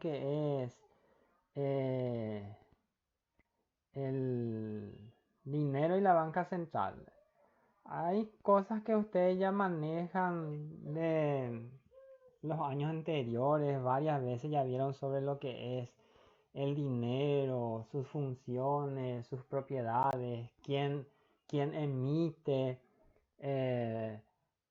que es eh, el dinero y la banca central. Hay cosas que ustedes ya manejan de los años anteriores, varias veces ya vieron sobre lo que es el dinero, sus funciones, sus propiedades, quién emite, eh,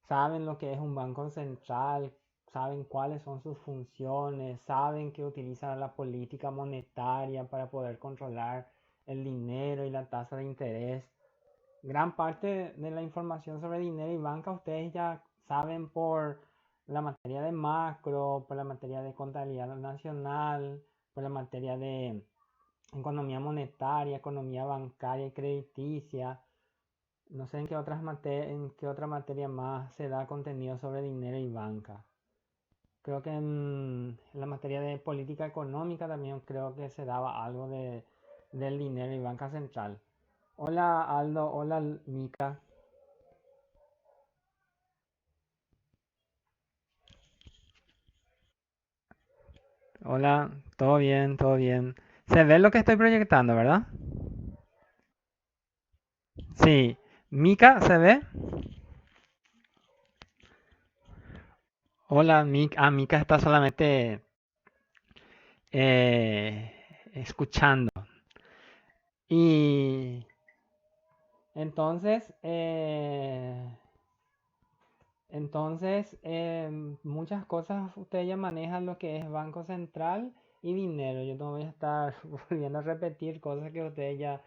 saben lo que es un banco central, saben cuáles son sus funciones, saben que utiliza la política monetaria para poder controlar el dinero y la tasa de interés. Gran parte de la información sobre dinero y banca ustedes ya saben por la materia de macro, por la materia de contabilidad nacional, por la materia de economía monetaria, economía bancaria y crediticia. No sé en qué otra materia más se da contenido sobre dinero y banca. Creo que en la materia de política económica también creo que se daba algo del dinero y banca central. Hola Aldo, hola Mica. Hola, todo bien, todo bien. Se ve lo que estoy proyectando, ¿verdad? Sí. Mica, ¿se ve? Hola, Mica. Ah, Mica está solamente escuchando. Y entonces, muchas cosas ustedes ya manejan lo que es Banco Central y dinero. Yo no voy a estar volviendo a repetir cosas que ustedes ya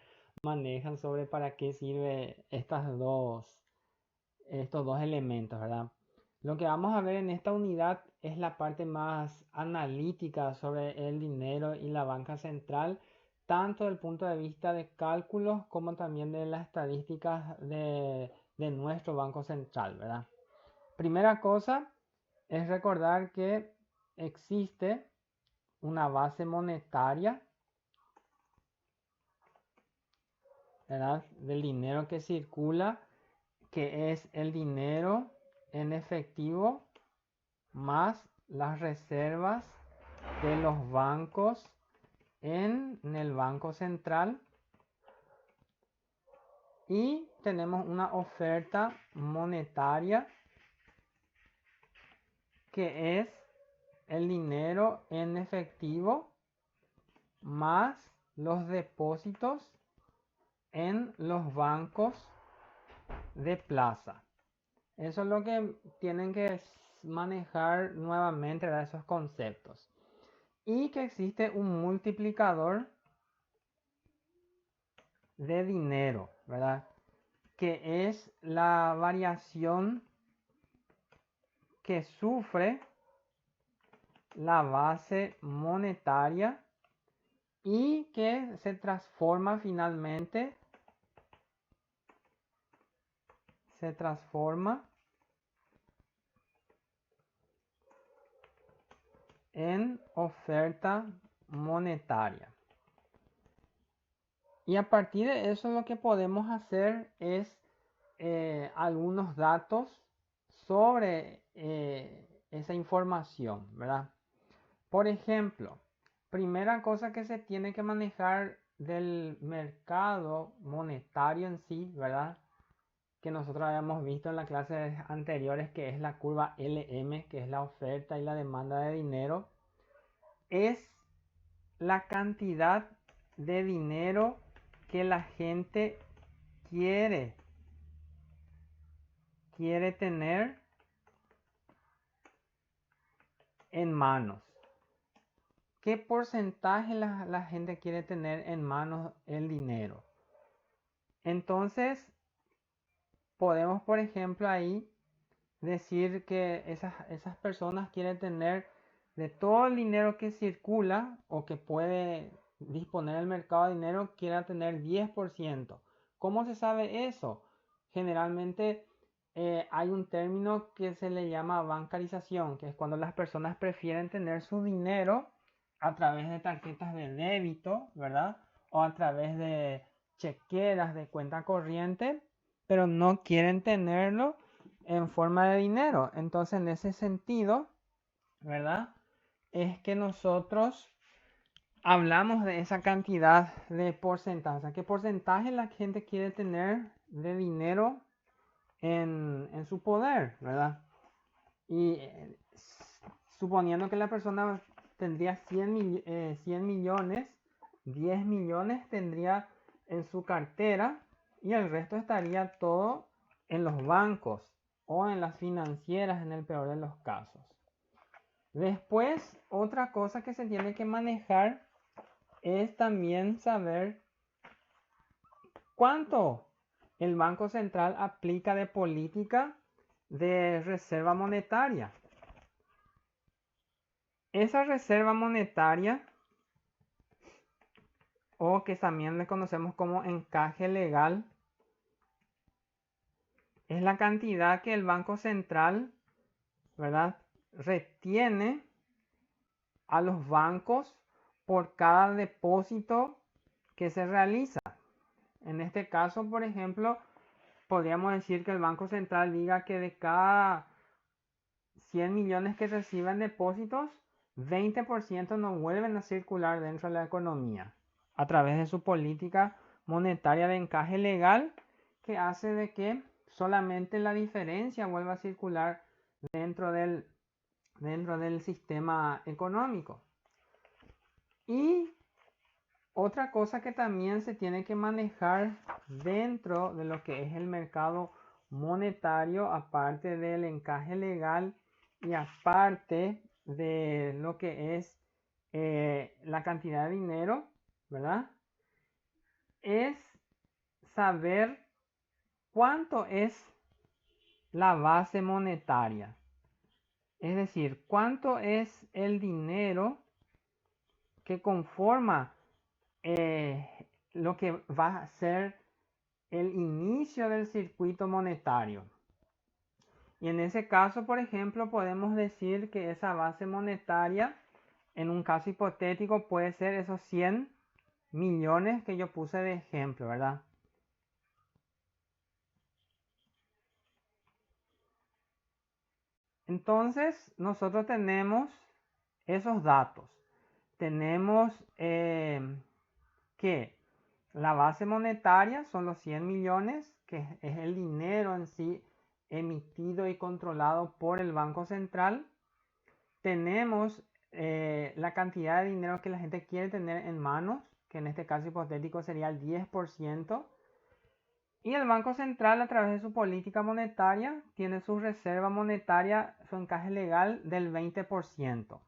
manejan sobre para qué sirve estos dos elementos, ¿verdad? Lo que vamos a ver en esta unidad es la parte más analítica sobre el dinero y la banca central, tanto desde el punto de vista de cálculos como también de las estadísticas de nuestro banco central, ¿verdad? Primera cosa es recordar que existe una base monetaria, ¿verdad? Del dinero que circula, que es el dinero en efectivo más las reservas de los bancos en el Banco Central, y tenemos una oferta monetaria que es el dinero en efectivo más los depósitos en los bancos de plaza. Eso es lo que tienen que manejar nuevamente, ¿verdad? Esos conceptos. Y que existe un multiplicador de dinero, ¿verdad? Que es la variación que sufre la base monetaria y que se transforma en oferta monetaria. Y a partir de eso lo que podemos hacer es algunos datos sobre esa información, ¿verdad? Por ejemplo, primera cosa que se tiene que manejar del mercado monetario en sí, ¿verdad? Que nosotros habíamos visto en las clases anteriores, que es la curva LM, que es la oferta y la demanda de dinero, es la cantidad de dinero que la gente quiere, quiere tener en manos. ¿Qué porcentaje la gente quiere tener en manos el dinero? Entonces, podemos, por ejemplo, ahí decir que esas personas quieren tener de todo el dinero que circula o que puede disponer el mercado de dinero, quiera tener 10%. ¿Cómo se sabe eso? Generalmente hay un término que se le llama bancarización, que es cuando las personas prefieren tener su dinero a través de tarjetas de débito, ¿verdad? O a través de chequeras de cuenta corriente, pero no quieren tenerlo en forma de dinero. Entonces, en ese sentido, ¿verdad? es que nosotros hablamos de esa cantidad de porcentaje. O sea, qué porcentaje la gente quiere tener de dinero en su poder, ¿verdad? Y suponiendo que la persona tendría 100 millones, 10 millones tendría en su cartera y el resto estaría todo en los bancos o en las financieras en el peor de los casos. Después, otra cosa que se tiene que manejar es también saber cuánto el Banco Central aplica de política de reserva monetaria. Esa reserva monetaria, o que también le conocemos como encaje legal, es la cantidad que el Banco Central, ¿verdad?, retiene a los bancos por cada depósito que se realiza. En este caso, por ejemplo, podríamos decir que el Banco Central diga que de cada 100 millones que reciben depósitos, 20% no vuelven a circular dentro de la economía a través de su política monetaria de encaje legal, que hace de que solamente la diferencia vuelva a circular dentro del sistema económico. Y otra cosa que también se tiene que manejar dentro de lo que es el mercado monetario, aparte del encaje legal y aparte de lo que es la cantidad de dinero, ¿verdad?, es saber cuánto es la base monetaria. Es decir, cuánto es el dinero que conforma lo que va a ser el inicio del circuito monetario. Y en ese caso, por ejemplo, podemos decir que esa base monetaria, en un caso hipotético, puede ser esos 100 millones que yo puse de ejemplo, ¿verdad? Entonces, nosotros tenemos esos datos. Tenemos que la base monetaria son los 100 millones, que es el dinero en sí emitido y controlado por el Banco Central. Tenemos la cantidad de dinero que la gente quiere tener en manos, que en este caso hipotético sería el 10%. Y el Banco Central, a través de su política monetaria, tiene su reserva monetaria, su encaje legal del 20%.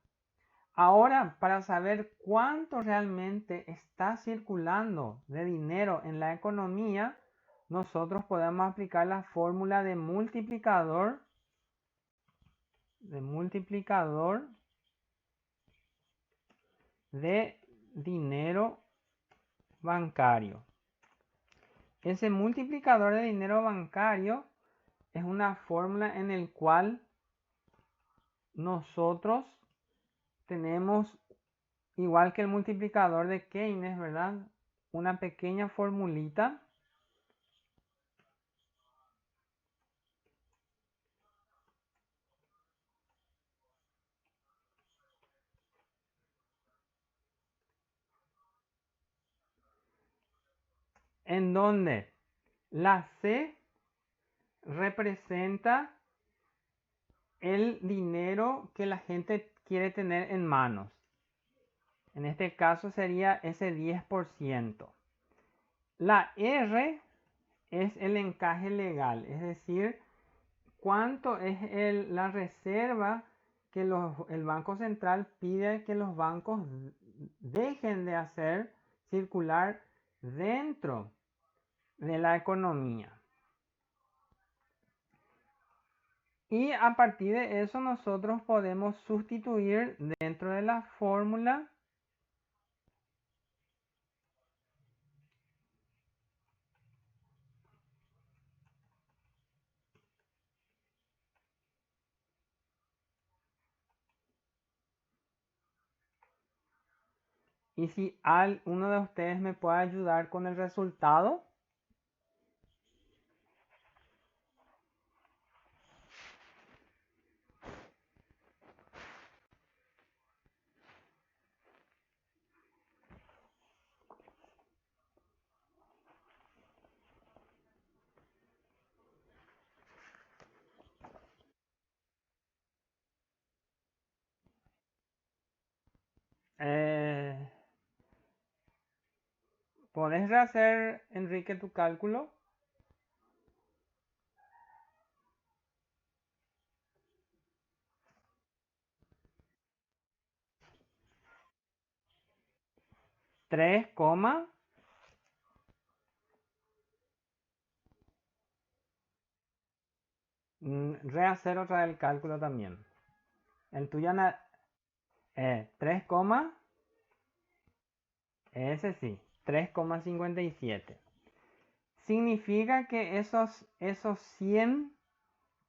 Ahora, para saber cuánto realmente está circulando de dinero en la economía, nosotros podemos aplicar la fórmula de multiplicador de dinero bancario. Ese multiplicador de dinero bancario es una fórmula en el cual nosotros tenemos, igual que el multiplicador de Keynes, ¿verdad?, una pequeña formulita en donde la C representa el dinero que la gente quiere tener en manos. En este caso sería ese 10%. La R es el encaje legal, es decir, cuánto es la reserva que el Banco Central pide que los bancos dejen de hacer circular dentro de la economía. Y a partir de eso nosotros podemos sustituir dentro de la fórmula y si uno de ustedes me puede ayudar con el resultado. ¿Podés rehacer, Enrique, tu cálculo? Tres coma. Rehacer otra vez el cálculo también. El tuyo 3 coma. Ese sí, 3,57. Significa que esos 100,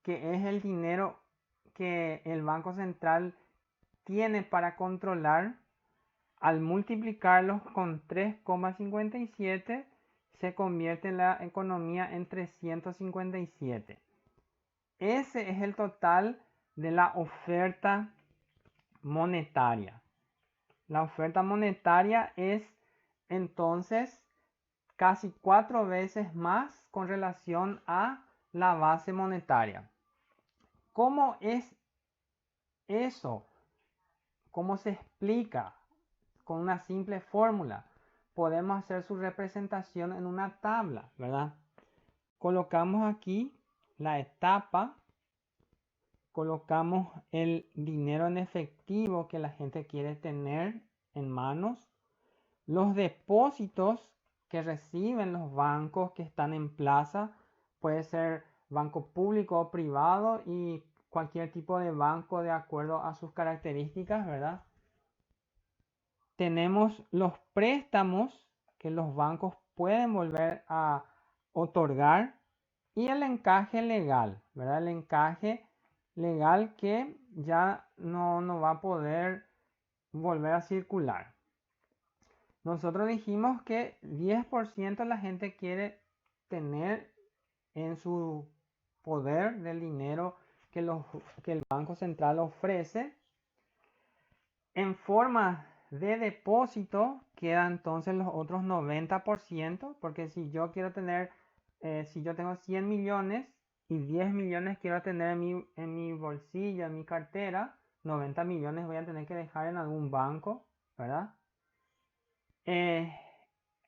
que es el dinero que el Banco Central tiene para controlar, al multiplicarlos con 3,57 se convierte la economía en 357. Ese es el total de la oferta monetaria. La oferta monetaria es entonces casi 4 veces más con relación a la base monetaria. ¿Cómo es eso? ¿Cómo se explica? Con una simple fórmula. Podemos hacer su representación en una tabla, ¿verdad? Colocamos aquí la etapa, colocamos el dinero en efectivo que la gente quiere tener en manos, los depósitos que reciben los bancos que están en plaza, puede ser banco público o privado y cualquier tipo de banco de acuerdo a sus características, ¿verdad? Tenemos los préstamos que los bancos pueden volver a otorgar y el encaje legal, ¿verdad? El encaje legal que ya no va a poder volver a circular. Nosotros dijimos que 10% la gente quiere tener en su poder del dinero que el Banco Central ofrece. En forma de depósito queda entonces los otros 90%, porque si yo quiero tener, si yo tengo 100 millones y 10 millones quiero tener en mi bolsillo, en mi cartera, 90 millones voy a tener que dejar en algún banco, ¿verdad?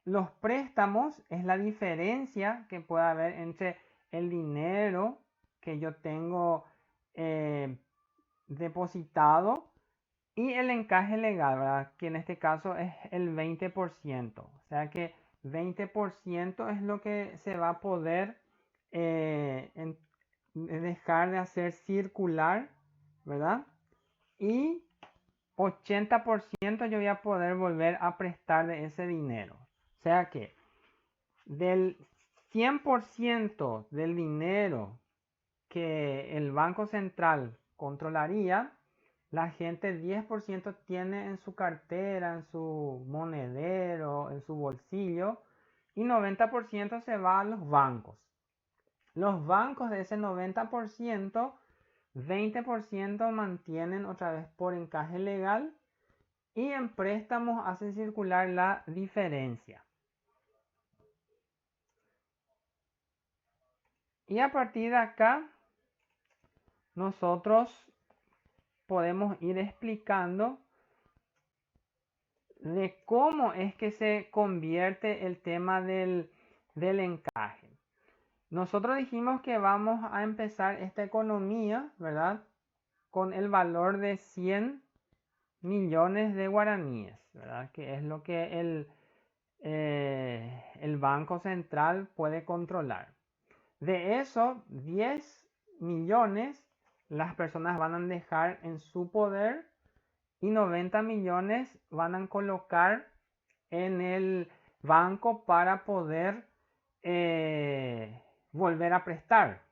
Los préstamos es la diferencia que puede haber entre el dinero que yo tengo depositado y el encaje legal, ¿verdad? Que en este caso es el 20%. O sea que 20% es lo que se va a poder dejar de hacer circular, ¿verdad? Y 80% yo voy a poder volver a prestar de ese dinero. O sea que del 100% del dinero que el Banco Central controlaría, la gente 10% tiene en su cartera, en su monedero, en su bolsillo, y 90% se va a los bancos. Los bancos de ese 90%, 20% mantienen otra vez por encaje legal y en préstamos hacen circular la diferencia. Y a partir de acá, nosotros podemos ir explicando de cómo es que se convierte el tema del encaje. Nosotros dijimos que vamos a empezar esta economía, ¿verdad? Con el valor de 100 millones de guaraníes, ¿verdad? Que es lo que el Banco Central puede controlar. De eso, 10 millones las personas van a dejar en su poder y 90 millones van a colocar en el banco para poder volver a prestar.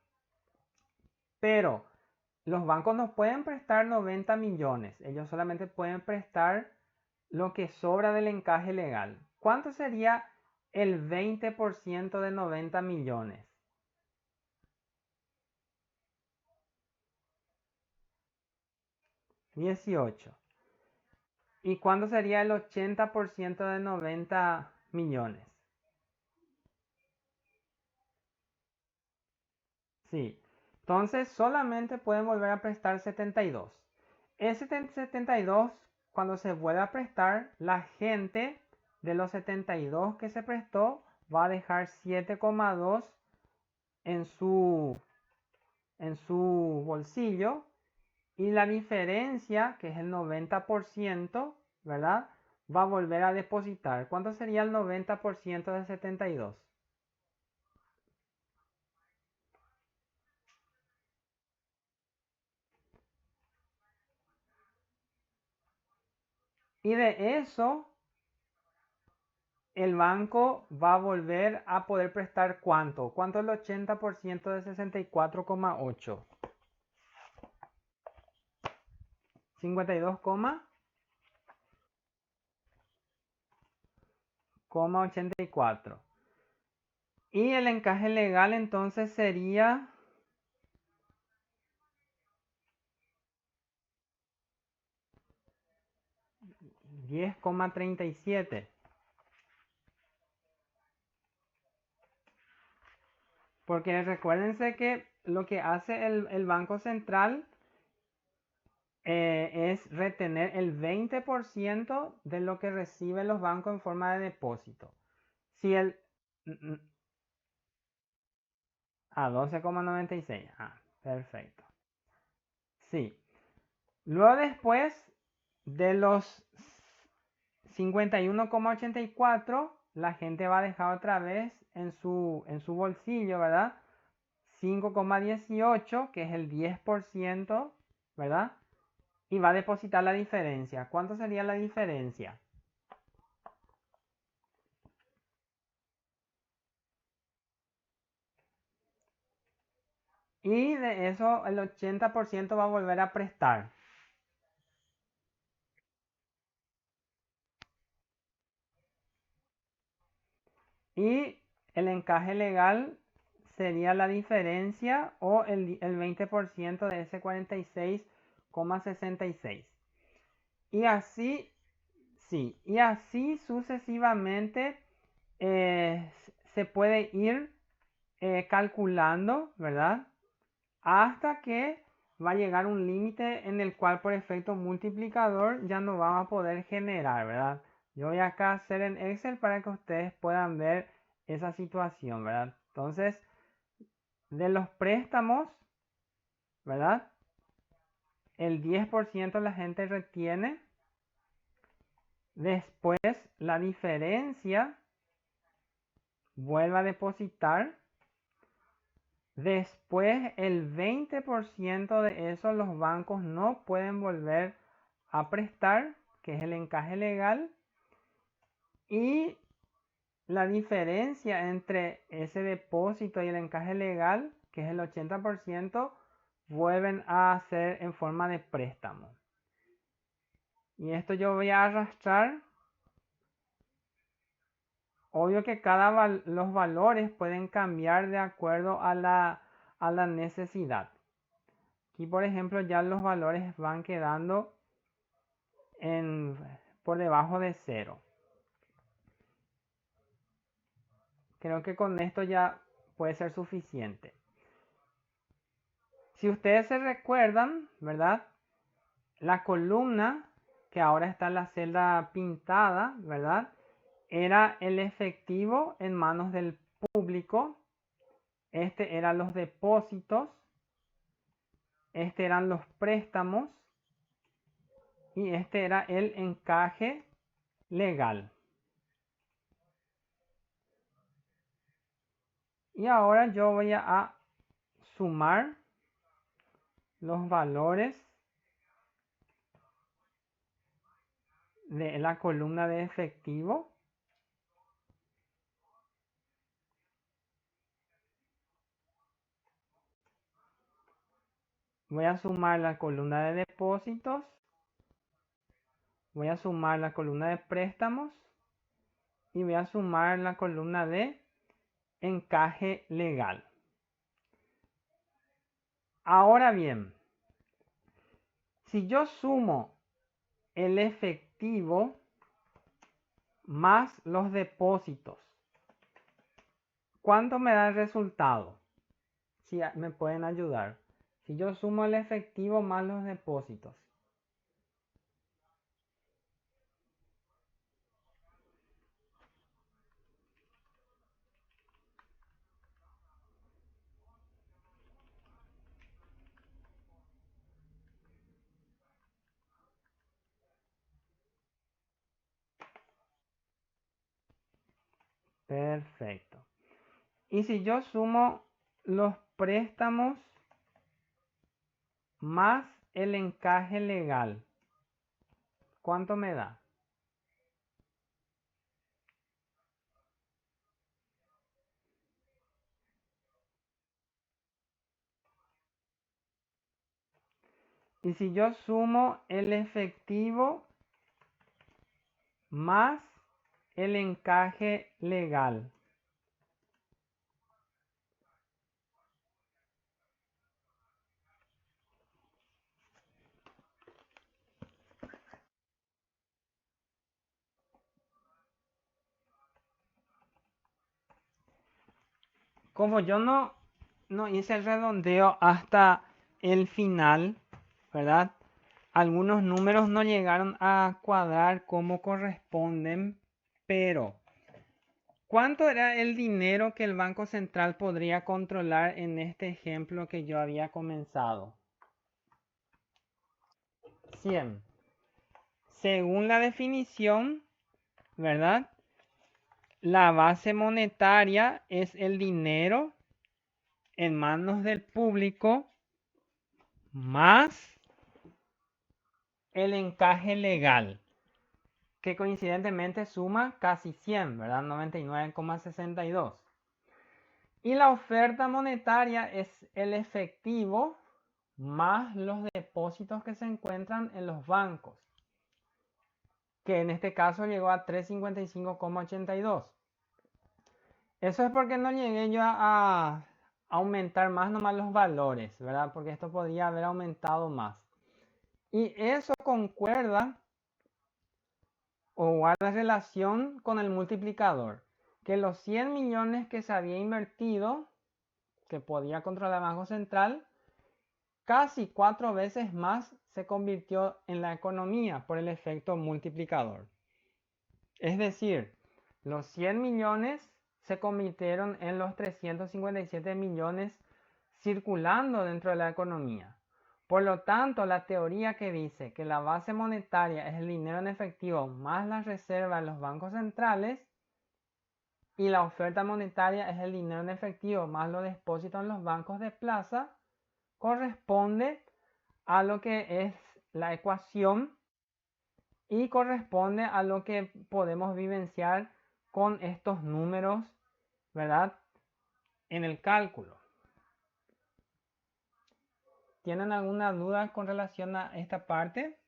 Pero los bancos no pueden prestar 90 millones, ellos solamente pueden prestar lo que sobra del encaje legal. ¿Cuánto sería el 20% de 90 millones? 18. ¿Y cuánto sería el 80% de 90 millones? Sí. Entonces solamente pueden volver a prestar 72. Ese 72, cuando se vuelve a prestar, la gente de los 72 que se prestó, va a dejar 7,2 en su bolsillo, y la diferencia, que es el 90%, ¿verdad? Va a volver a depositar. ¿Cuánto sería el 90% de 72? Y de eso, el banco va a volver a poder prestar ¿cuánto? ¿Cuánto es el 80% de 64,8? 52,84. Y el encaje legal entonces sería 10,37. Porque recuérdense que lo que hace el Banco Central es retener el 20% de lo que reciben los bancos en forma de depósito. Si el... A 12,96. Perfecto. Sí. Luego después de los 51,84, la gente va a dejar otra vez en su bolsillo, ¿verdad? 5,18, que es el 10%, ¿verdad? Y va a depositar la diferencia. ¿Cuánto sería la diferencia? Y de eso el 80% va a volver a prestar. Y el encaje legal sería la diferencia o el 20% de ese 46,66. Y así, sí, y así sucesivamente se puede ir calculando, ¿verdad? Hasta que va a llegar un límite en el cual por efecto multiplicador ya no vamos a poder generar, ¿verdad? Yo voy acá a hacer en Excel para que ustedes puedan ver esa situación, ¿verdad? Entonces, de los préstamos, ¿verdad? El 10% la gente retiene. Después, la diferencia vuelve a depositar. Después, el 20% de eso los bancos no pueden volver a prestar, que es el encaje legal. Y la diferencia entre ese depósito y el encaje legal, que es el 80%, vuelven a hacer en forma de préstamo. Y esto yo voy a arrastrar. Obvio que los valores pueden cambiar de acuerdo a la necesidad. Aquí, por ejemplo, ya los valores van quedando por debajo de 0. Creo que con esto ya puede ser suficiente. Si ustedes se recuerdan, ¿verdad? La columna que ahora está en la celda pintada, ¿verdad? Era el efectivo en manos del público. Este eran los depósitos. Este eran los préstamos. Y este era el encaje legal. Y ahora yo voy a sumar los valores de la columna de efectivo. Voy a sumar la columna de depósitos. Voy a sumar la columna de préstamos. Y voy a sumar la columna de encaje legal. Ahora bien, si yo sumo el efectivo más los depósitos, ¿cuánto me da el resultado? Si me pueden ayudar. Si yo sumo el efectivo más los depósitos. Perfecto. Y si yo sumo los préstamos más el encaje legal, ¿cuánto me da? Y si yo sumo el efectivo más el encaje legal, como yo no hice el redondeo hasta el final, ¿verdad? Algunos números no llegaron a cuadrar como corresponden, pero ¿cuánto era el dinero que el Banco Central podría controlar en este ejemplo que yo había comenzado? 100. Según la definición, ¿verdad? La base monetaria es el dinero en manos del público más el encaje legal, que coincidentemente suma casi 100, ¿verdad? 99,62. Y la oferta monetaria es el efectivo más los depósitos que se encuentran en los bancos, que en este caso llegó a 355,82. Eso es porque no llegué yo a aumentar más nomás los valores, ¿verdad? Porque esto podría haber aumentado más. Y eso concuerda o guarda relación con el multiplicador, que los 100 millones que se había invertido, que podía controlar el Banco Central, casi 4 veces más se convirtió en la economía por el efecto multiplicador. Es decir, los 100 millones se convirtieron en los 357 millones circulando dentro de la economía. Por lo tanto, la teoría que dice que la base monetaria es el dinero en efectivo más la reserva de los bancos centrales y la oferta monetaria es el dinero en efectivo más los depósitos en los bancos de plaza, corresponde a lo que es la ecuación y corresponde a lo que podemos vivenciar con estos números, ¿verdad? En el cálculo. ¿Tienen alguna duda con relación a esta parte?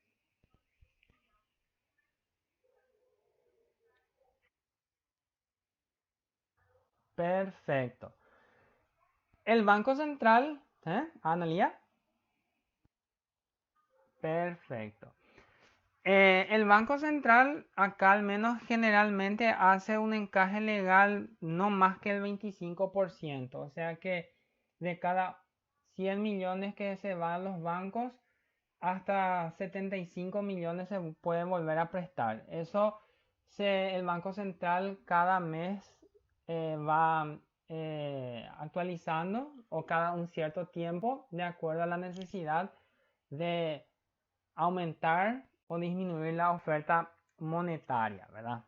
Perfecto. El Banco Central, Analia. Perfecto. El Banco Central acá al menos generalmente hace un encaje legal no más que el 25%. O sea que de cada 100 millones que se van a los bancos, hasta 75 millones se pueden volver a prestar. Eso el Banco Central cada mes va actualizando o cada un cierto tiempo de acuerdo a la necesidad de aumentar o disminuir la oferta monetaria, ¿verdad?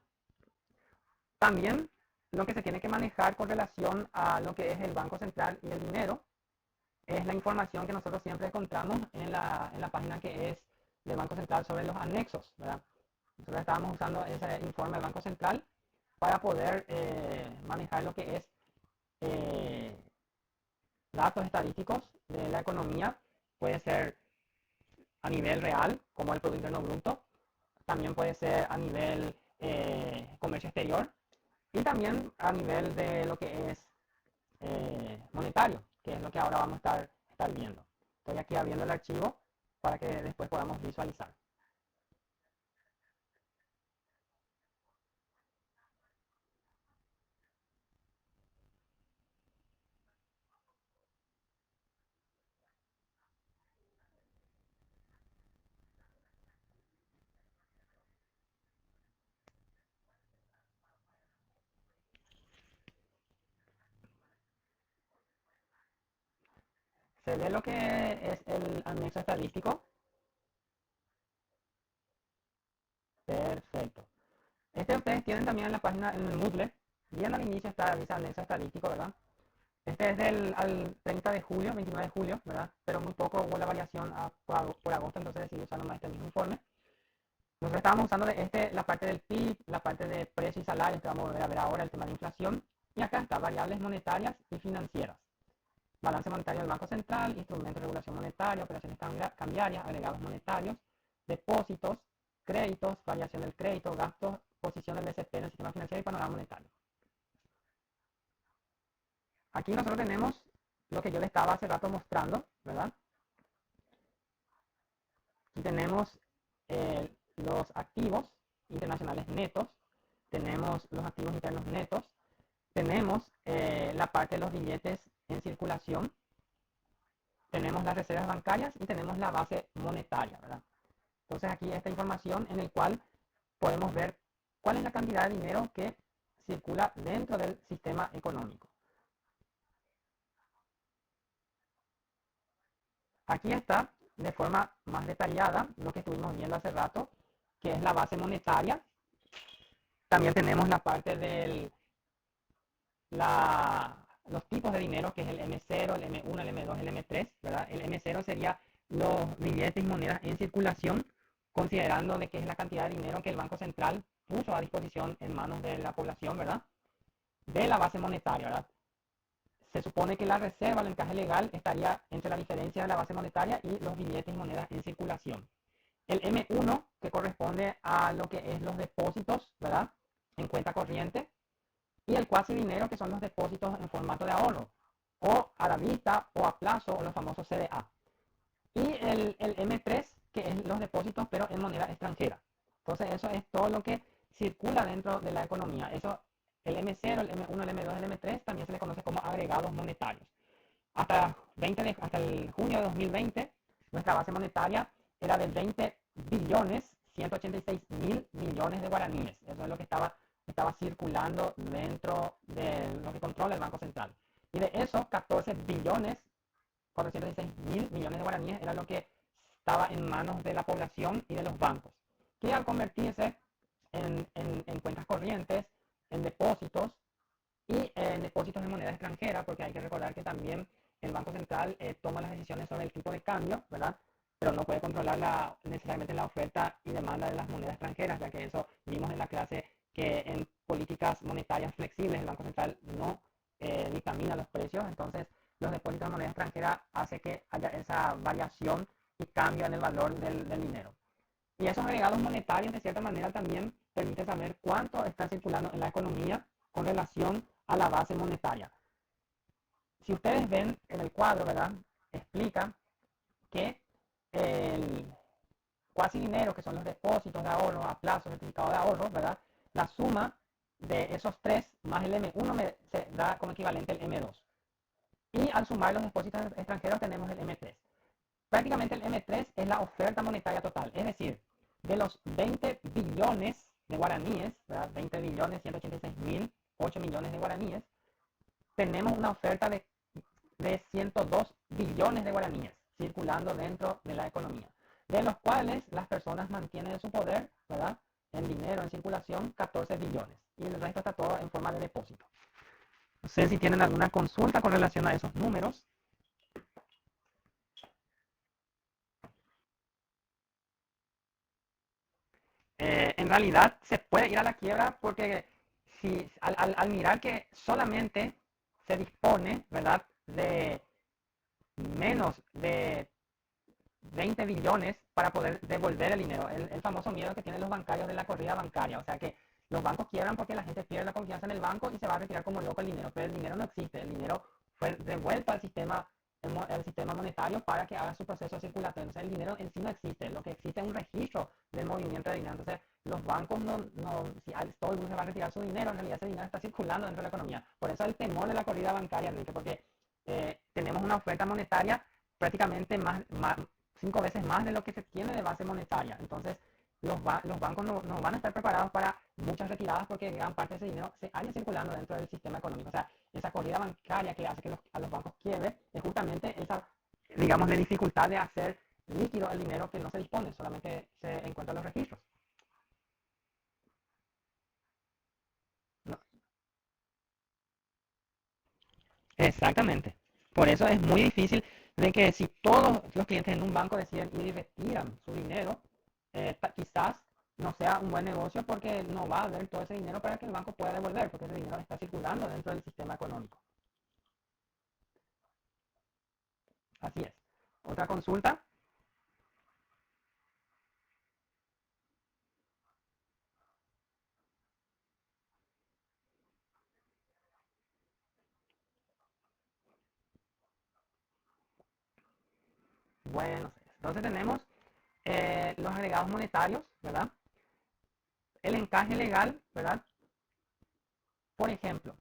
También lo que se tiene que manejar con relación a lo que es el Banco Central y el dinero es la información que nosotros siempre encontramos en la página que es del Banco Central sobre los anexos, ¿verdad? Nosotros estábamos usando ese informe del Banco Central para poder manejar lo que es eh, datos estadísticos de la economía. Puede ser a nivel real, como el Producto Interno Bruto, también puede ser a nivel comercio exterior y también a nivel de lo que es monetario, que es lo que ahora vamos a estar viendo. Estoy aquí abriendo el archivo para que después podamos visualizar. Se ve lo que es el anexo estadístico. Perfecto. Ustedes tienen también en la página, en el Moodle, bien al inicio está dice anexo estadístico, ¿verdad? Este es al 30 de julio, 29 de julio, ¿verdad? Pero muy poco hubo la variación por agosto, entonces decidí usar nomás este mismo informe. Nosotros estábamos usando la parte del PIB, la parte de precios y salarios, que vamos a ver ahora, el tema de inflación. Y acá está, variables monetarias y financieras. Balance monetario del Banco Central, instrumentos de regulación monetaria, operaciones cambiarias, agregados monetarios, depósitos, créditos, variación del crédito, gastos, posición del BCP en el sistema financiero y panorama monetario. Aquí nosotros tenemos lo que yo les estaba hace rato mostrando, ¿verdad? Aquí tenemos los activos internacionales netos, tenemos los activos internos netos, tenemos la parte de los billetes en circulación, tenemos las reservas bancarias y tenemos la base monetaria, ¿verdad? Entonces aquí esta información en el cual podemos ver cuál es la cantidad de dinero que circula dentro del sistema económico. Aquí está de forma más detallada lo que estuvimos viendo hace rato, que es la base monetaria. También tenemos la parte de los tipos de dinero, que es el M0, el M1, el M2, el M3, ¿verdad? El M0 sería los billetes y monedas en circulación, considerando de que es la cantidad de dinero que el Banco Central puso a disposición en manos de la población, ¿verdad? De la base monetaria, ¿verdad? Se supone que la reserva, el encaje legal, estaría entre la diferencia de la base monetaria y los billetes y monedas en circulación. El M1, que corresponde a lo que es los depósitos, ¿verdad? En cuenta corriente. Y el cuasi dinero, que son los depósitos en formato de ahorro, o a la vista, o a plazo, o los famosos CDA. Y el M3, que es los depósitos, pero en moneda extranjera. Entonces, eso es todo lo que circula dentro de la economía. Eso, el M0, el M1, el M2, el M3, también se le conoce como agregados monetarios. Hasta el junio de 2020, nuestra base monetaria era de 20 billones 186 mil millones de guaraníes. Eso es lo que estaba circulando dentro de lo que controla el Banco Central. Y de esos 14 billones 416 mil millones de guaraníes era lo que estaba en manos de la población y de los bancos, que al convertirse en cuentas corrientes, en depósitos y en depósitos de moneda extranjera, porque hay que recordar que también el Banco Central toma las decisiones sobre el tipo de cambio, ¿verdad? Pero no puede controlar necesariamente la oferta y demanda de las monedas extranjeras, ya que eso vimos en la clase que en políticas monetarias flexibles el Banco Central no dictamina los precios, entonces los depósitos de moneda extranjera hace que haya esa variación y cambio en el valor del dinero. Y esos agregados monetarios de cierta manera también permiten saber cuánto está circulando en la economía con relación a la base monetaria. Si ustedes ven en el cuadro, ¿verdad? Explica que el cuasi dinero, que son los depósitos de ahorro a plazo, certificado de ahorro, ¿verdad? La suma de esos tres más el M1 se da como equivalente el M2. Y al sumar los depósitos extranjeros tenemos el M3. Prácticamente el M3 es la oferta monetaria total, es decir, de los 20 billones de guaraníes, ¿verdad? 20 billones 186 mil 8 millones de guaraníes, tenemos una oferta de 102 billones de guaraníes circulando dentro de la economía, de los cuales las personas mantienen en su poder, ¿verdad? En dinero en circulación, 14 billones. Y el resto está todo en forma de depósito. No sé si tienen alguna consulta con relación a esos números. En realidad se puede ir a la quiebra porque si al mirar que solamente se dispone, ¿verdad?, de menos de 20 billones para poder devolver el dinero. El famoso miedo que tienen los bancarios de la corrida bancaria. O sea que los bancos quiebran porque la gente pierde la confianza en el banco y se va a retirar como loco el dinero. Pero el dinero no existe. El dinero fue devuelto al sistema, el sistema monetario para que haga su proceso circulatorio. Entonces el dinero en sí no existe. Lo que existe es un registro del movimiento de dinero. Entonces los bancos si todo el mundo se va a retirar su dinero, en realidad ese dinero está circulando dentro de la economía. Por eso el temor de la corrida bancaria, Enrique, porque tenemos una oferta monetaria prácticamente más 5 veces más de lo que se tiene de base monetaria. Entonces, los bancos no van a estar preparados para muchas retiradas porque gran parte de ese dinero se haya circulando dentro del sistema económico. O sea, esa corrida bancaria que hace que a los bancos quiebren es justamente esa, digamos, de dificultad de hacer líquido el dinero que no se dispone, solamente se encuentran los registros. No, Exactamente. Por eso es muy difícil de que si todos los clientes en un banco deciden ir y retiran su dinero, quizás no sea un buen negocio porque no va a haber todo ese dinero para que el banco pueda devolver, porque ese dinero está circulando dentro del sistema económico. Así es. Otra consulta. Bueno, entonces tenemos los agregados monetarios, ¿verdad? El encaje legal, ¿verdad? Por ejemplo,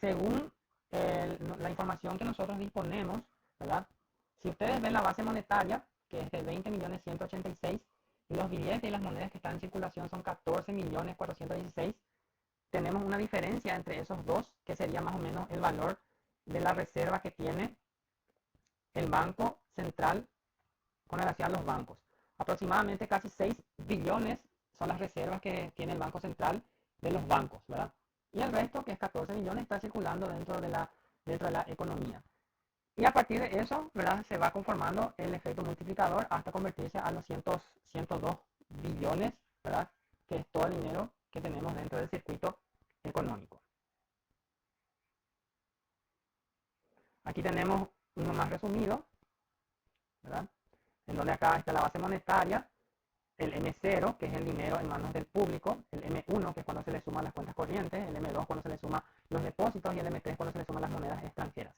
según la información que nosotros disponemos, ¿verdad? Si ustedes ven la base monetaria, que es de 20.186.000, y los billetes y las monedas que están en circulación son 14.416.000, tenemos una diferencia entre esos dos, que sería más o menos el valor de la reserva que tiene el Banco Central con relación a los bancos. Aproximadamente casi 6 billones son las reservas que tiene el Banco Central de los bancos, ¿verdad? Y el resto, que es 14 billones, está circulando dentro de la economía. Y a partir de eso, ¿verdad? Se va conformando el efecto multiplicador hasta convertirse a los 102 billones, ¿verdad? Que es todo el dinero que tenemos dentro del circuito económico. Aquí tenemos uno más resumido, ¿verdad? En donde acá está la base monetaria, el M0, que es el dinero en manos del público, el M1, que es cuando se le suman las cuentas corrientes, el M2 cuando se le suman los depósitos y el M3 cuando se le suman las monedas extranjeras.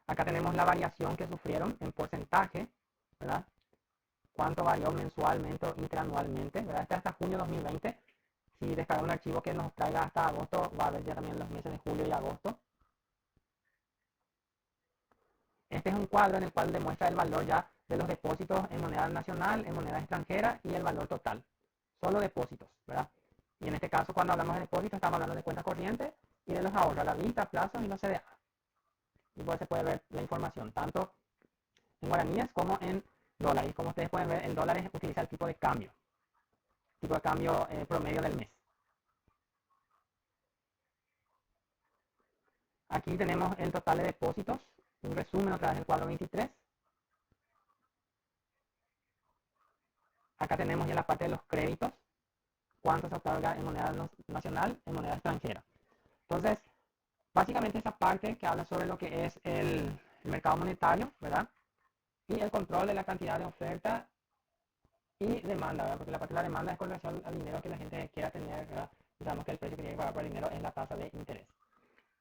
Acá tenemos la variación que sufrieron en porcentaje, ¿verdad? Cuánto varió mensualmente o interanualmente, ¿verdad? Este hasta junio 2020. Si descarga un archivo que nos traiga hasta agosto, va a ver ya también los meses de julio y agosto. Este es un cuadro en el cual demuestra el valor ya de los depósitos en moneda nacional, en moneda extranjera y el valor total. Solo depósitos, ¿verdad? Y en este caso, cuando hablamos de depósitos, estamos hablando de cuentas corrientes y de los ahorros a la vista, plazos y los CDA. Y pues se puede ver la información tanto en guaraníes como en dólares. Como ustedes pueden ver, en dólares utiliza el tipo de cambio promedio del mes. Aquí tenemos el total de depósitos, un resumen otra vez del cuadro 23. Acá tenemos ya la parte de los créditos, cuánto se otorga en moneda nacional, en moneda extranjera. Entonces, básicamente esa parte que habla sobre lo que es el mercado monetario, ¿verdad? Y el control de la cantidad de oferta y demanda, ¿verdad? Porque la parte de la demanda es con relación al dinero que la gente quiera tener, ¿verdad? Sabemos que el precio que tiene que pagar por el dinero es la tasa de interés.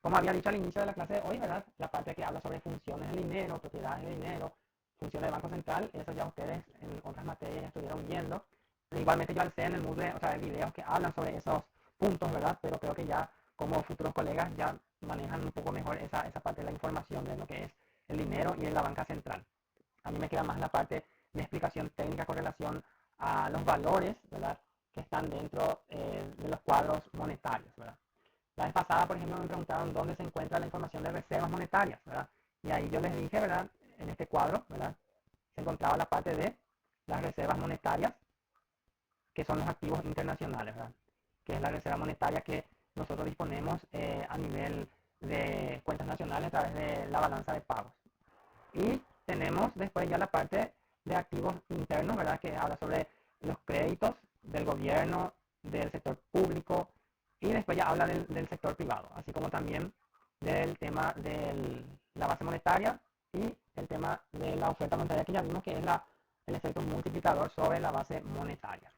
Como había dicho al inicio de la clase de hoy, ¿verdad? La parte que habla sobre funciones del dinero, propiedades del dinero, funciones del Banco Central, eso ya ustedes en otras materias ya estuvieron viendo. Igualmente yo alcé en el Moodle, o sea, videos que hablan sobre esos puntos, ¿verdad? Pero creo que ya como futuros colegas ya manejan un poco mejor esa parte de la información de lo que es el dinero y en la banca central. A mí me queda más la parte de explicación técnica con relación a los valores, ¿verdad? Que están dentro de los cuadros monetarios, ¿verdad? La vez pasada, por ejemplo, me preguntaron dónde se encuentra la información de reservas monetarias, ¿verdad? Y ahí yo les dije, ¿verdad? En este cuadro, ¿verdad? Se encontraba la parte de las reservas monetarias, que son los activos internacionales, ¿verdad? Que es la reserva monetaria que nosotros disponemos a nivel de cuentas nacionales a través de la balanza de pagos. Y tenemos después ya la parte de activos internos, ¿verdad? Que habla sobre los créditos del gobierno, del sector público y después ya habla del sector privado, así como también del tema de la base monetaria y el tema de la oferta monetaria que ya vimos que es el efecto multiplicador sobre la base monetaria.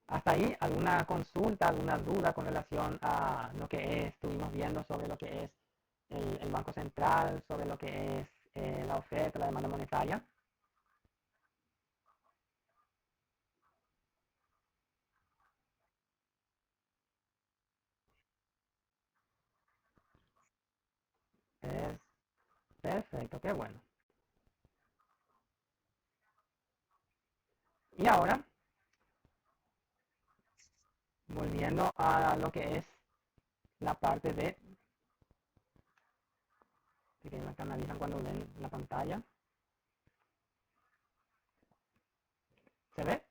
Hasta ahí, ¿alguna consulta, alguna duda con relación a lo que estuvimos viendo sobre lo que es el Banco Central, sobre lo que es la oferta, la demanda monetaria? Es perfecto, qué bueno. Y ahora, volviendo a lo que es la parte de que analizan cuando ven la pantalla. ¿Se ve?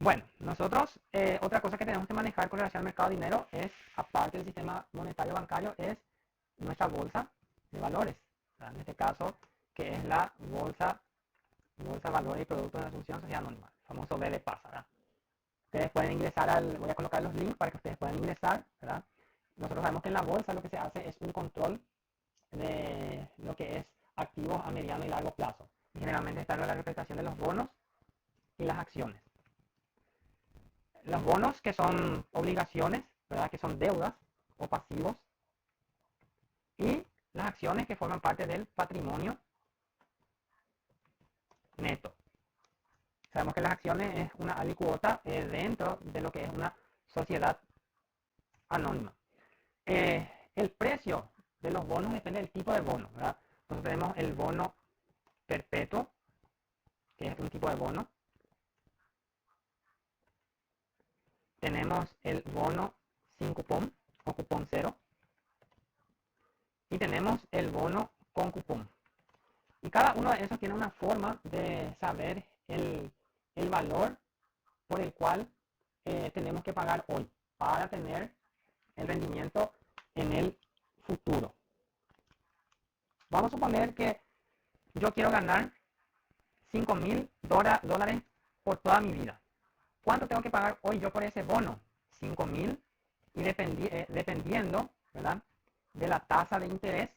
Bueno, nosotros, otra cosa que tenemos que manejar con relación al mercado de dinero es, aparte del sistema monetario bancario, es nuestra bolsa de valores, ¿verdad? En este caso, que es la bolsa de valores y productos de asunción sociedad anónima, el famoso BVPAS, ¿verdad? Ustedes pueden ingresar voy a colocar los links para que ustedes puedan ingresar, ¿verdad? Nosotros sabemos que en la bolsa lo que se hace es un control de lo que es activos a mediano y largo plazo. Y generalmente está la representación de los bonos y las acciones. Los bonos, que son obligaciones, ¿verdad? Que son deudas o pasivos, y las acciones, que forman parte del patrimonio neto. Sabemos que las acciones es una alicuota dentro de lo que es una sociedad anónima. El precio de los bonos depende del tipo de bono, ¿verdad? Entonces tenemos el bono perpetuo, que es un tipo de bono. Tenemos el bono sin cupón o cupón cero. Y tenemos el bono con cupón. Y cada uno de esos tiene una forma de saber el valor por el cual tenemos que pagar hoy para tener el rendimiento en el futuro. Vamos a suponer que yo quiero ganar $5.000 por toda mi vida. ¿Cuánto tengo que pagar hoy yo por ese bono? 5.000, y dependiendo, ¿verdad?, de la tasa de interés,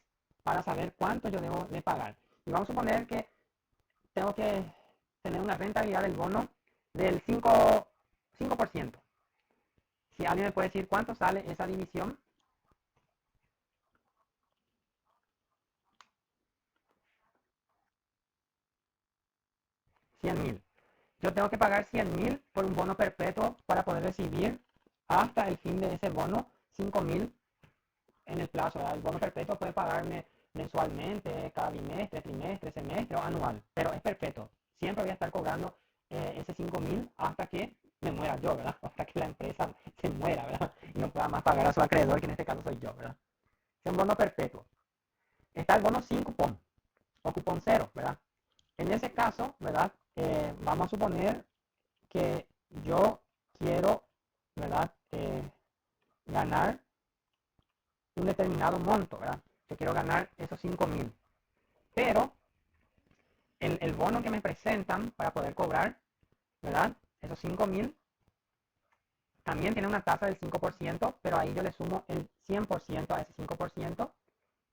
para saber cuánto yo debo de pagar. Y vamos a suponer que tengo que tener una rentabilidad del bono del 5%. Si alguien me puede decir cuánto sale esa división. $100.000. Yo tengo que pagar $100.000 por un bono perpetuo para poder recibir hasta el fin de ese bono $5.000 en el plazo. El bono perpetuo puede pagarme mensualmente, cada bimestre, trimestre, semestre o anual, pero es perpetuo. Siempre voy a estar cobrando ese 5.000 hasta que me muera yo, ¿verdad? Hasta que la empresa se muera, ¿verdad? Y no pueda más pagar a su acreedor, que en este caso soy yo, ¿verdad? Es un bono perpetuo. Está el bono sin cupón o cupón cero, ¿verdad? En ese caso, ¿verdad? Vamos a suponer que yo quiero, ¿verdad?, ganar un determinado monto, ¿verdad? Yo quiero ganar esos 5.000. Pero el bono que me presentan para poder cobrar, ¿verdad?, esos 5.000, también tiene una tasa del 5%, pero ahí yo le sumo el 100% a ese 5%.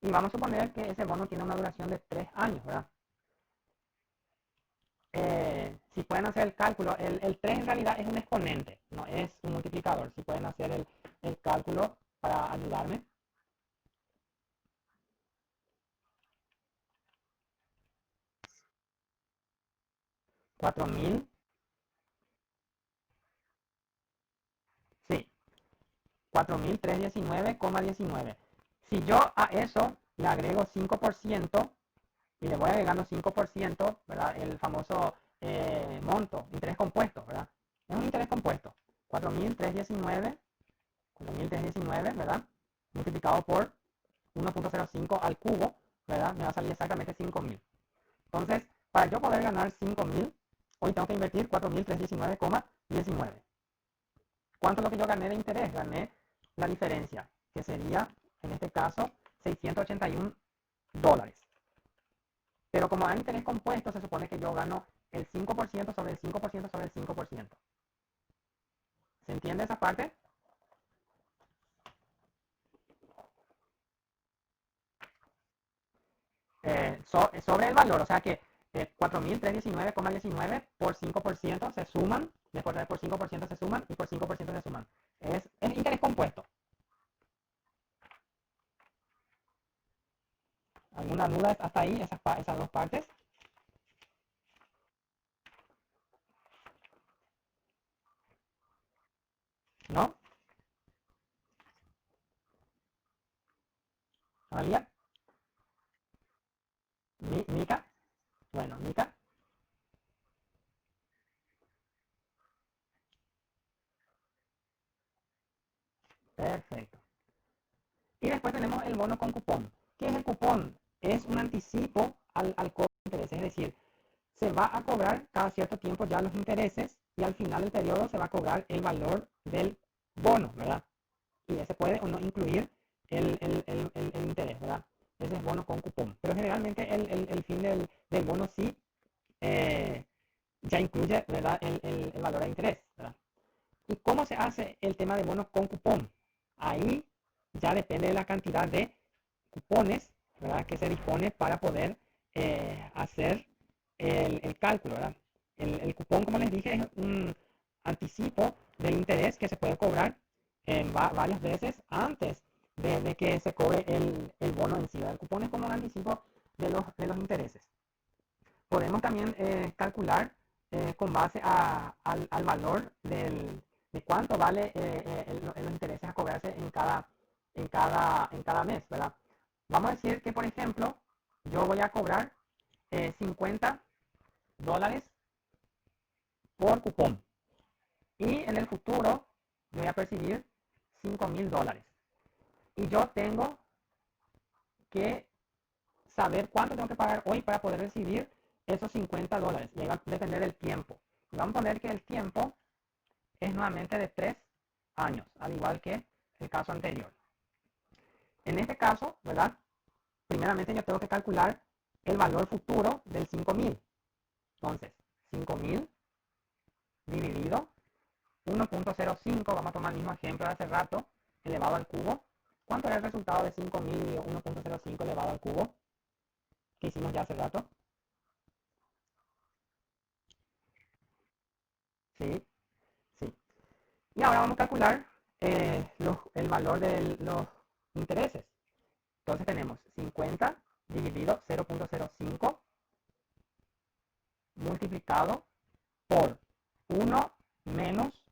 Y vamos a suponer que ese bono tiene una duración de 3 años, ¿verdad? Si pueden hacer el cálculo, el 3 en realidad es un exponente, no es un multiplicador. Si pueden hacer el cálculo para ayudarme. 4.000, sí, 4.319,19. Si yo a eso le agrego 5% y le voy agregando 5%, ¿verdad? El famoso monto, interés compuesto, ¿verdad? Es un interés compuesto. 4.319, ¿verdad? Multiplicado por 1.05 al cubo, ¿verdad? Me va a salir exactamente 5.000. Entonces, para yo poder ganar 5.000, hoy tengo que invertir 4.319,19. ¿Cuánto es lo que yo gané de interés? Gané la diferencia, que sería, en este caso, $681. Pero como hay interés compuesto, se supone que yo gano el 5% sobre el 5% sobre el 5%. ¿Se entiende esa parte? Sobre el valor, o sea que 4.319,19 por 5% se suman, después por 5% se suman y por 5% se suman. Es interés compuesto. ¿Alguna duda hasta ahí, esas dos partes? ¿No? ¿Amalia? ¿Mica? Bueno, Mica. Perfecto. Y después tenemos el bono con cupón. ¿Qué es el cupón? Es un anticipo al cobro de intereses, es decir, se va a cobrar cada cierto tiempo ya los intereses, y al final del periodo se va a cobrar el valor del bono, ¿verdad? Y ese puede o no incluir el interés, ¿verdad? Ese es bono con cupón. Pero generalmente el fin del bono sí eh, ya incluye, ¿verdad? El valor de interés, ¿verdad? ¿Y cómo se hace el tema de bonos con cupón? Ahí ya depende de la cantidad de cupones, ¿verdad? Que se dispone para poder hacer el cálculo, ¿verdad? El cupón, como les dije, es un anticipo del interés que se puede cobrar varias veces antes de que se cobre el bono en sí, ¿verdad? El cupón es como un anticipo de los intereses. Podemos también calcular con base al valor de cuánto vale los intereses a cobrarse en cada mes, ¿verdad? Vamos a decir que, por ejemplo, yo voy a cobrar $50 por cupón y en el futuro voy a percibir $5,000. Y yo tengo que saber cuánto tengo que pagar hoy para poder recibir esos $50. Y va a depender del tiempo. Y vamos a poner que el tiempo es nuevamente de 3 años, al igual que el caso anterior. En este caso, ¿verdad? Primeramente yo tengo que calcular el valor futuro del 5,000. Entonces, 5,000 dividido 1.05, vamos a tomar el mismo ejemplo de hace rato, elevado al cubo. ¿Cuánto es el resultado de 5,000 y 1.05 elevado al cubo? Que hicimos ya hace rato. Sí, sí. Y ahora vamos a calcular el valor de los intereses. Entonces tenemos 50 dividido 0.05 multiplicado por 1 menos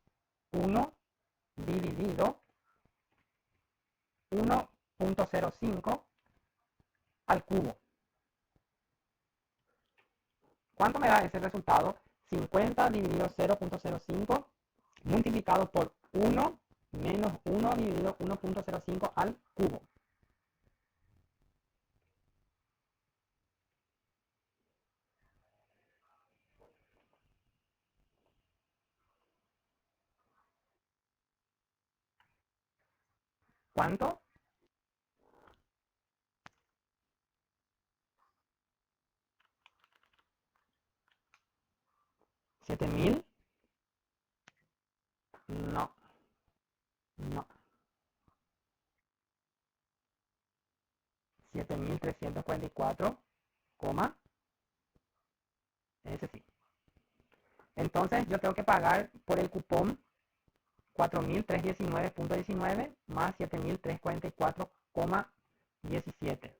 1 dividido 1.05 al cubo. ¿Cuánto me da ese resultado? 50 dividido 0.05 multiplicado por 1 menos 1 dividido 1.05 al cubo. ¿Cuánto? 7,000. No, no. 7,344, ese sí. Entonces yo tengo que pagar por el cupón 4,319.19 más 7,344,17.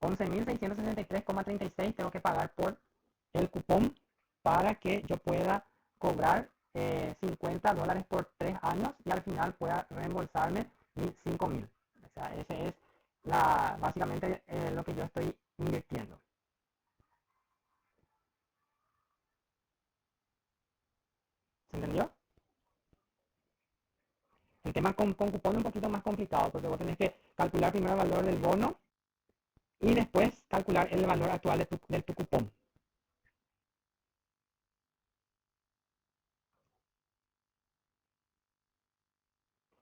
11,663,36 tengo que pagar por el cupón para que yo pueda cobrar $50 por 3 años y al final pueda reembolsarme 5,000. O sea, ese es básicamente lo que yo estoy invirtiendo. ¿Se entendió? El tema con cupón es un poquito más complicado porque vos tenés que calcular primero el valor del bono y después calcular el valor actual de tu cupón.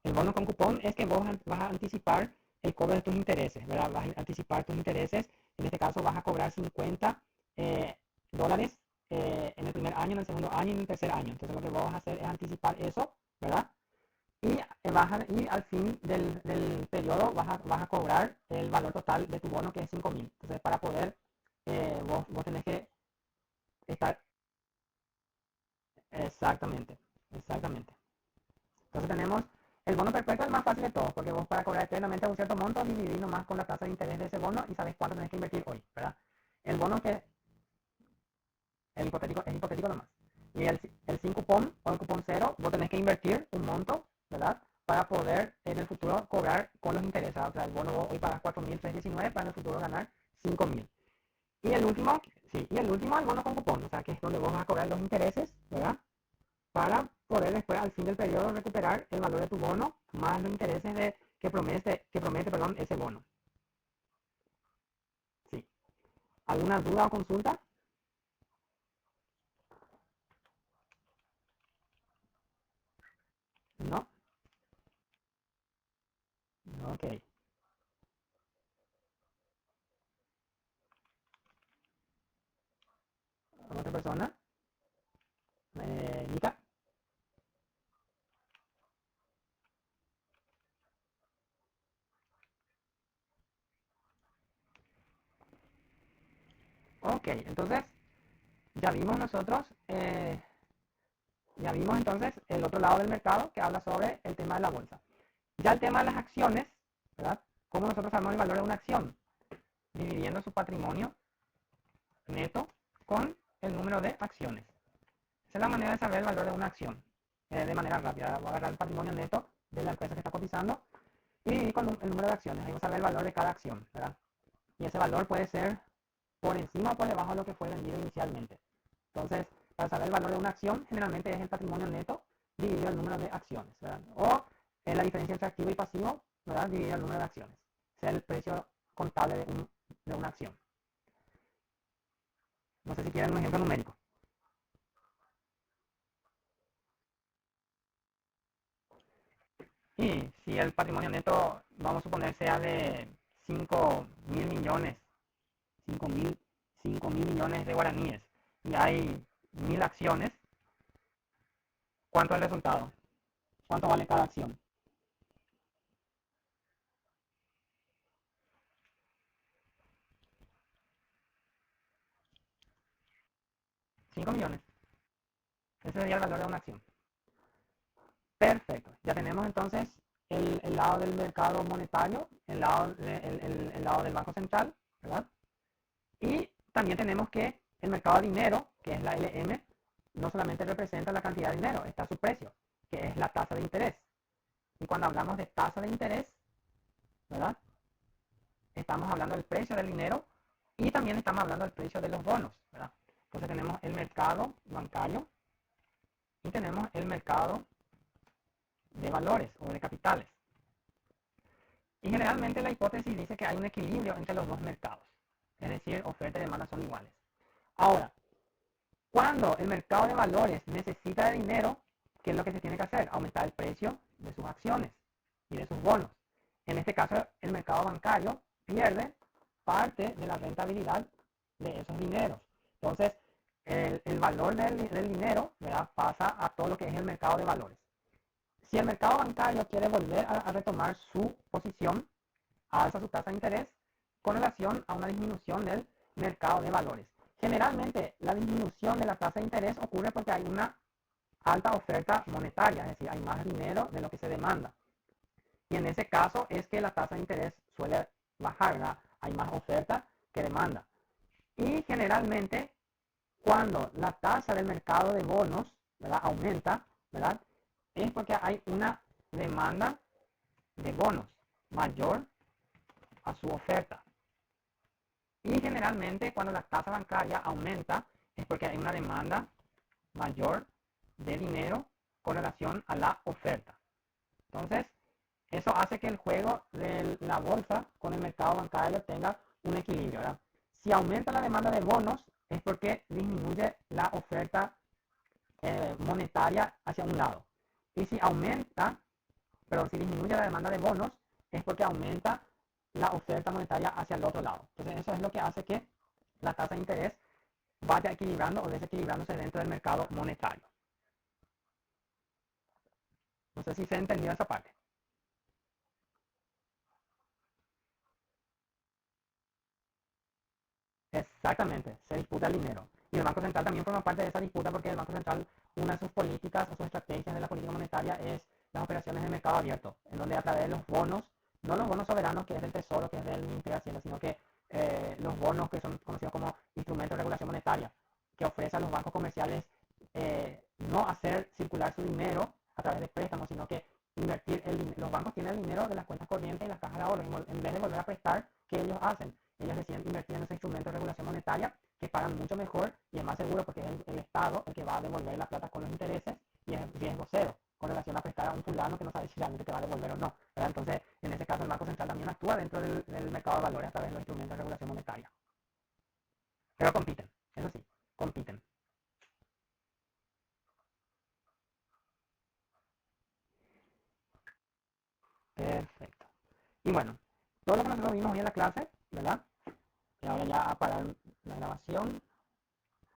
El bono con cupón es que vos vas a anticipar el cobro de tus intereses, ¿verdad? Vas a anticipar tus intereses. En este caso vas a cobrar $50 en el primer año, en el segundo año y en el tercer año. Entonces lo que vos vas a hacer es anticipar eso, ¿verdad? Y al fin del periodo vas a cobrar el valor total de tu bono, que es 5,000. Entonces para poder, vos tenés que estar exactamente, exactamente. Entonces tenemos el bono perpetuo, el más fácil de todos, porque vos para cobrar eternamente un cierto monto dividís nomás con la tasa de interés de ese bono y sabes cuánto tenés que invertir hoy, ¿verdad? El bono que es hipotético nomás. Y sin cupón o el cupón cero, vos tenés que invertir un monto, ¿verdad? Para poder en el futuro cobrar con los intereses. O sea, el bono vos hoy pagas 4,319 para en el futuro ganar 5,000. Y el último, sí, y el último, el bono con cupón, o sea, que es donde vos vas a cobrar los intereses, ¿verdad? Para poder después al fin del periodo recuperar el valor de tu bono más los intereses que promete ese bono. Sí. ¿Alguna duda o consulta? ¿No? Ok. ¿Otra persona? Nika. Ok, entonces ya vimos nosotros, ya vimos entonces el otro lado del mercado que habla sobre el tema de la bolsa. Ya el tema de las acciones, ¿verdad? ¿Cómo nosotros sabemos el valor de una acción? Dividiendo su patrimonio neto con el número de acciones. Esa es la manera de saber el valor de una acción. De manera rápida, voy a agarrar el patrimonio neto de la empresa que está cotizando y dividir con el número de acciones. Ahí vamos a ver el valor de cada acción, ¿verdad? Y ese valor puede ser por encima o por debajo de lo que fue vendido inicialmente. Entonces, para saber el valor de una acción, generalmente es el patrimonio neto dividido el número de acciones, ¿verdad? O la diferencia entre activo y pasivo, ¿verdad? Dividido el número de acciones. Ese es el precio contable de una acción. No sé si quieren un ejemplo numérico. Y si el patrimonio neto, vamos a suponer, sea de 5.000 millones, 5.000 5.000 millones de guaraníes, y hay 1.000 acciones, ¿cuánto es el resultado? ¿Cuánto vale cada acción? 5 millones. Ese sería el valor de una acción. Perfecto. Ya tenemos entonces el lado del mercado monetario, el lado del Banco Central, ¿verdad? Y también tenemos que el mercado de dinero, que es la LM, no solamente representa la cantidad de dinero, está su precio, que es la tasa de interés. Y cuando hablamos de tasa de interés, ¿verdad? Estamos hablando del precio del dinero y también estamos hablando del precio de los bonos, ¿verdad? Entonces tenemos el mercado bancario y tenemos el mercado de valores o de capitales. Y generalmente la hipótesis dice que hay un equilibrio entre los dos mercados, es decir, oferta y demanda son iguales. Ahora, cuando el mercado de valores necesita de dinero, ¿qué es lo que se tiene que hacer? Aumentar el precio de sus acciones y de sus bonos. En este caso, el mercado bancario pierde parte de la rentabilidad de esos dineros. Entonces, el valor del dinero, ¿verdad?, pasa a todo lo que es el mercado de valores. Si el mercado bancario quiere volver a retomar su posición, alza su tasa de interés con relación a una disminución del mercado de valores. Generalmente, la disminución de la tasa de interés ocurre porque hay una alta oferta monetaria, es decir, hay más dinero de lo que se demanda. Y en ese caso es que la tasa de interés suele bajar, ¿verdad? Hay más oferta que demanda. Y generalmente, cuando la tasa del mercado de bonos, ¿verdad?, aumenta, ¿verdad?, es porque hay una demanda de bonos mayor a su oferta. Y generalmente cuando la tasa bancaria aumenta es porque hay una demanda mayor de dinero con relación a la oferta. Entonces, eso hace que el juego de la bolsa con el mercado bancario tenga un equilibrio, ¿verdad? Si aumenta la demanda de bonos es porque disminuye la oferta monetaria hacia un lado. Y si aumenta, pero si disminuye la demanda de bonos es porque aumenta la oferta monetaria hacia el otro lado. Entonces eso es lo que hace que la tasa de interés vaya equilibrando o desequilibrándose dentro del mercado monetario. No sé si se entendió esa parte. Exactamente, se disputa el dinero. Y el Banco Central también forma parte de esa disputa porque el Banco Central, una de sus políticas o sus estrategias de la política monetaria es las operaciones de mercado abierto, en donde a través de los bonos, no los bonos soberanos que es del Tesoro, que es del Ministerio de Hacienda, sino que los bonos que son conocidos como instrumentos de regulación monetaria, que ofrece a los bancos comerciales no hacer circular su dinero a través de préstamos, sino que invertir los bancos tienen el dinero de las cuentas corrientes y las cajas de ahorro, en vez de volver a prestar, ¿qué ellos hacen? Ellos deciden invertir en ese instrumento de regulación monetaria que pagan mucho mejor y es más seguro porque es el Estado el que va a devolver la plata con los intereses y es riesgo cero con relación a prestar a un fulano que no sabe si realmente te va a devolver o no, ¿verdad? Entonces, en ese caso, el Banco Central también actúa dentro del mercado de valores a través de los instrumentos de regulación monetaria. Perfecto. Y bueno, todo lo que nosotros vimos hoy en la clase, ¿verdad? Y ahora ya a parar la grabación.